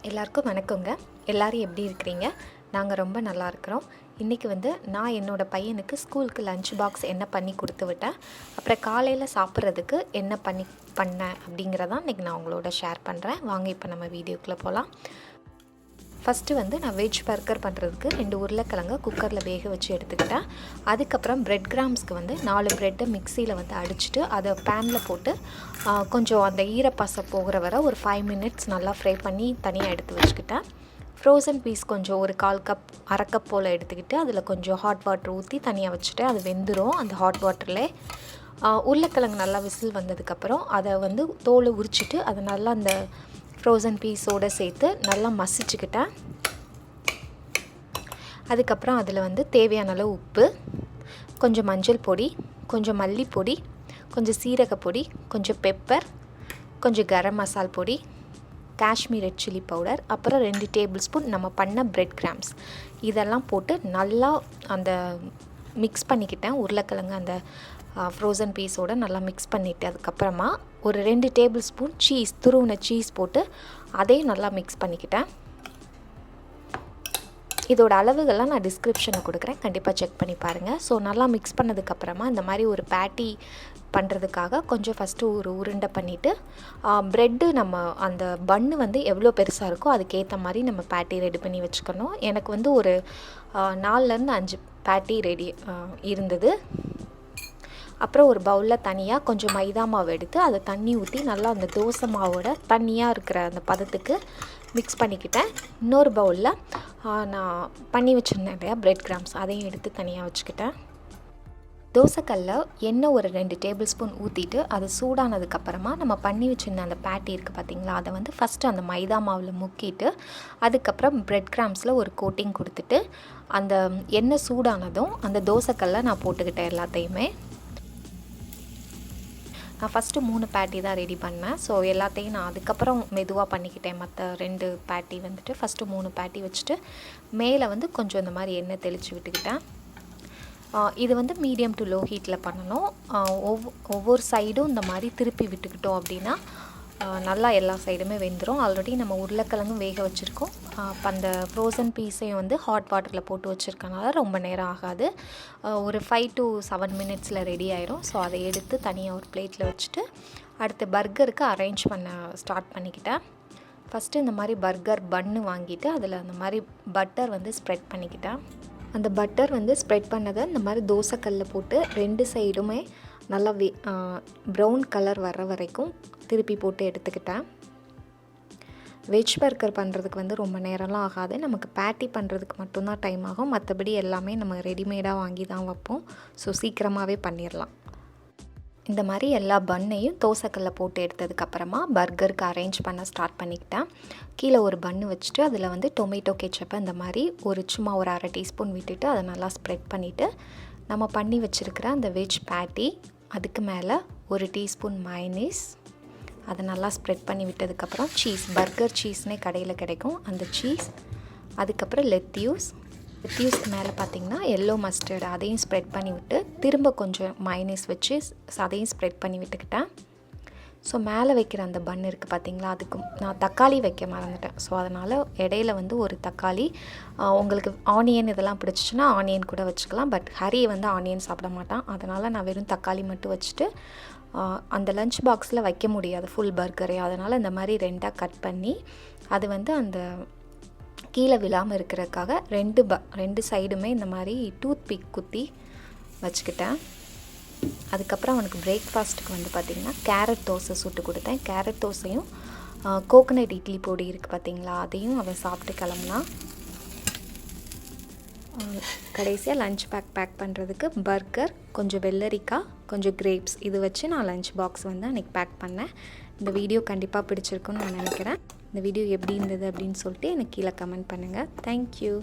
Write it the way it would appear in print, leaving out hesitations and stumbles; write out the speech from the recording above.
எல்லாருக்கும் வணக்கங்க. எல்லாரும் எப்படி இருக்கிறீங்க? நாங்கள் ரொம்ப நல்லா இருக்கிறோம். இன்றைக்கி நான் என்னோடய பையனுக்கு ஸ்கூலுக்கு லஞ்ச் பாக்ஸ் என்ன பண்ணி கொடுத்து விட்டேன், அப்புறம் காலையில் சாப்பிட்றதுக்கு என்ன பண்ணேன் அப்படிங்கிறதான் இன்றைக்கி நான் உங்களோட ஷேர் பண்ணுறேன். வாங்க இப்போ நம்ம வீடியோக்குள்ளே போகலாம். ஃபஸ்ட்டு நான் வெஜ் பர்கர் பண்ணுறதுக்கு 2 உருளைக்கிழங்க குக்கரில் வேக வச்சு எடுத்துக்கிட்டேன். அதுக்கப்புறம் பிரெட் கிராம்ஸ்க்கு 4 ப்ரெட்டை மிக்சியில் அடிச்சுட்டு அதை பேனில் போட்டு கொஞ்சம் அந்த ஈரப்பசை போகிற வரை ஒரு 5 மினிட்ஸ் நல்லா ஃப்ரை பண்ணி தனியாக எடுத்து வச்சுக்கிட்டேன். ஃப்ரோசன் பீஸ் கொஞ்சம் ஒரு 1/4 கப் அரை கப் போல் எடுத்துக்கிட்டு அதில் கொஞ்சம் ஹாட் வாட்டர் ஊற்றி தனியாக வச்சுட்டு அது வெந்துடும். அந்த ஹாட் வாட்டரில் உருளைக்கிழங்கு நல்லா விசில் வந்ததுக்கப்புறம் அதை தோலை உரிச்சிட்டு அதை நல்லா அந்த ஃப்ரோசன் பீஸோடு சேர்த்து நல்லா மசிச்சுக்கிட்டேன். அதுக்கப்புறம் அதில் தேவையான அளவு உப்பு, கொஞ்சம் மஞ்சள் பொடி, கொஞ்சம் மல்லிப்பொடி, கொஞ்சம் சீரகப்பொடி, கொஞ்சம் பெப்பர், கொஞ்சம் கரம் மசால் பொடி, காஷ்மீர் ரெட் சில்லி பவுடர், அப்புறம் 2 டேபிள் ஸ்பூன் நம்ம பண்ண பிரெட் கிராம்ஸ் இதெல்லாம் போட்டு நல்லா அந்த மிக்ஸ் பண்ணிக்கிட்டேன். உருளைக்கிழங்கு அந்த ஃப்ரோசன் பீஸோடு நல்லா மிக்ஸ் பண்ணிவிட்டு அதுக்கப்புறமா ஒரு 2 டேபிள் ஸ்பூன் துருவின சீஸ் போட்டு அதையும் நல்லா மிக்ஸ் பண்ணிக்கிட்டேன். இதோட அளவுகள்லாம் நான் டிஸ்கிரிப்ஷனில் கொடுக்குறேன், கண்டிப்பாக செக் பண்ணி பாருங்கள். ஸோ நல்லா மிக்ஸ் பண்ணதுக்கப்புறமா இந்த மாதிரி ஒரு பேட்டி பண்ணுறதுக்காக கொஞ்சம் ஃபஸ்ட்டு ஒரு உருண்டை பண்ணிவிட்டு ப்ரெட்டு நம்ம அந்த பன்னு எவ்வளோ பெருசாக இருக்கோ அதுக்கேற்ற மாதிரி நம்ம பேட்டி ரெடி பண்ணி வச்சுக்கணும். எனக்கு ஒரு 4லேருந்து 5 பேட்டி ரெடி இருந்தது. அப்புறம் ஒரு பவுலில் தனியாக கொஞ்சம் மைதா மாவு எடுத்து அதை தண்ணி ஊற்றி நல்லா அந்த தோசை மாவோட தண்ணியாக இருக்கிற அந்த பதத்துக்கு மிக்ஸ் பண்ணிக்கிட்டேன். இன்னொரு பவுலில் நான் பண்ணி வச்சுருந்தேன் இல்லையா பிரெட் கிராம்ஸ், அதையும் எடுத்து தனியாக வச்சுக்கிட்டேன். தோசைக்கல்லில் எண்ணெய் ஒரு 2 டேபிள் ஸ்பூன் ஊற்றிட்டு அது சூடானதுக்கப்புறமா நம்ம பண்ணி வச்சுருந்த அந்த பேட்டி இருக்குது பார்த்திங்களா, அதை ஃபஸ்ட்டு அந்த மைதா மாவில் முக்கிட்டு அதுக்கப்புறம் பிரெட் கிராம்ஸில் ஒரு கோட்டிங் கொடுத்துட்டு அந்த எண்ணெய் சூடானதும் அந்த தோசைக்கல்லில் நான் போட்டுக்கிட்டேன் எல்லாத்தையுமே. நான் ஃபஸ்ட்டு 3 பேட்டி தான் ரெடி பண்ணேன். ஸோ எல்லாத்தையும் நான் அதுக்கப்புறம் மெதுவாக பண்ணிக்கிட்டேன். மற்ற 2 பேட்டி ஃபஸ்ட்டு 3 பேட்டி வச்சுட்டு மேலே கொஞ்சம் இந்த மாதிரி எண்ணெய் தெளித்து விட்டுக்கிட்டேன். இது மீடியம் டு லோ ஹீட்டில் பண்ணணும். ஒவ்வொரு சைடும் இந்த மாதிரி திருப்பி விட்டுக்கிட்டோம் அப்படின்னா நல்லா எல்லா சைடுமே வெந்துடும். ஆல்ரெடி நம்ம உருளைக்கிழங்கும் வேக வச்சுருக்கோம். அப்போ அந்த ஃப்ரோசன் பீஸையும் ஹாட் வாட்டரில் போட்டு வச்சுருக்கனால ரொம்ப நேரம் ஆகாது. ஒரு 5 to 7 மினிட்ஸில் ரெடி ஆயிரும். ஸோ அதை எடுத்து தனியாக ஒரு பிளேட்டில் வச்சுட்டு அடுத்து பர்கருக்கு அரேஞ்ச் பண்ண ஸ்டார்ட் பண்ணிக்கிட்டேன். ஃபஸ்ட்டு இந்த மாதிரி பர்கர் பன்னு வாங்கிட்டு அதில் அந்த மாதிரி பட்டர் ஸ்ப்ரெட் பண்ணிக்கிட்டேன். அந்த பட்டர் ஸ்ப்ரெட் பண்ணதை இந்த மாதிரி தோசைக்கல்லில் போட்டு 2 சைடுமே நல்லா ப்ரௌன் கலர் வர்ற வரைக்கும் திருப்பி போட்டு எடுத்துக்கிட்டேன். வெஜ் பர்கர் பண்ணுறதுக்கு ரொம்ப நேரம்லாம் ஆகாது. நமக்கு பேட்டி பண்ணுறதுக்கு மட்டும்தான் டைம் ஆகும். மற்றபடி எல்லாமே நம்ம ரெடிமேடாக வாங்கி தான் வைப்போம். ஸோ சீக்கிரமாகவே பண்ணிடலாம். இந்த மாதிரி எல்லா பன்னையும் தோசைக்கல்ல போட்டு எடுத்ததுக்கப்புறமா பர்கருக்கு அரேஞ்ச் பண்ண ஸ்டார்ட் பண்ணிக்கிட்டேன். கீழே ஒரு பன்னு வச்சுட்டு அதில் டொமேட்டோ கெச்சப்பை இந்த மாதிரி சும்மா ஒரு 1/2 டீஸ்பூன் விட்டுட்டு அதை நல்லா ஸ்ப்ரெட் பண்ணிவிட்டு நம்ம பண்ணி வச்சுருக்கிற அந்த வெஜ் பேட்டி அதுக்கு மேலே 1 டீஸ்பூன் மயோனைஸ் அதை நல்லா ஸ்ப்ரெட் பண்ணி விட்டதுக்கப்புறம் பர்கர் சீஸ்னே கடையில் கிடைக்கும் அந்த சீஸ், அதுக்கப்புறம் லெத்யூஸ்க்கு மேலே பார்த்திங்கன்னா எல்லோ மஸ்டர்டு அதையும் ஸ்ப்ரெட் பண்ணி விட்டு திரும்ப கொஞ்சம் மயோனைஸ் வச்சு அதையும் ஸ்ப்ரெட் பண்ணி விட்டுக்கிட்டேன். ஸோ மேலே வைக்கிற அந்த பன் இருக்குது பார்த்திங்களா, அதுக்கு நான் தக்காளி வைக்க மறந்துட்டேன். ஸோ அதனால் இடையில ஒரு தக்காளி, உங்களுக்கு ஆனியன் இதெல்லாம் பிடிச்சிச்சின்னா ஆனியன் கூட வச்சுக்கலாம். பட் ஹரி ஆனியன் சாப்பிட மாட்டான், அதனால் நான் வெறும் தக்காளி மட்டும் வச்சுட்டு அந்த லஞ்ச் பாக்ஸில் வைக்க முடியாது ஃபுல் பர்கரே. அதனால் இந்த மாதிரி 2ஆக கட் பண்ணி அது அந்த கீழே விழாமல் இருக்கிறதுக்காக 2 சைடுமே இந்த மாதிரி டூத் பிக் குத்தி வச்சுக்கிட்டேன். அதுக்கப்புறம் அவனுக்கு பிரேக்ஃபாஸ்ட்டுக்கு பார்த்திங்கன்னா கேரட் தோசை சுட்டு கொடுத்தேன். கேரட் தோசையும் கோகனட் இட்லி பொடி இருக்குது பார்த்திங்களா, அதையும் அவன் சாப்பிட்டு கிளம்புனா. கடைசியாக லஞ்ச் பேக் பண்ணுறதுக்கு பர்கர், கொஞ்சம் வெள்ளரிக்காய், கொஞ்சம் கிரேப்ஸ் இது வச்சு நான் லஞ்ச் பாக்ஸ் அன்றைக்கி பேக் பண்ணேன். இந்த வீடியோ கண்டிப்பாக பிடிச்சிருக்குன்னு நான் நினைக்கிறேன். இந்த வீடியோ எப்படி இருந்தது அப்படின்னு சொல்லிட்டு எனக்கு கீழே கமெண்ட் பண்ணுங்கள். தேங்க்யூ.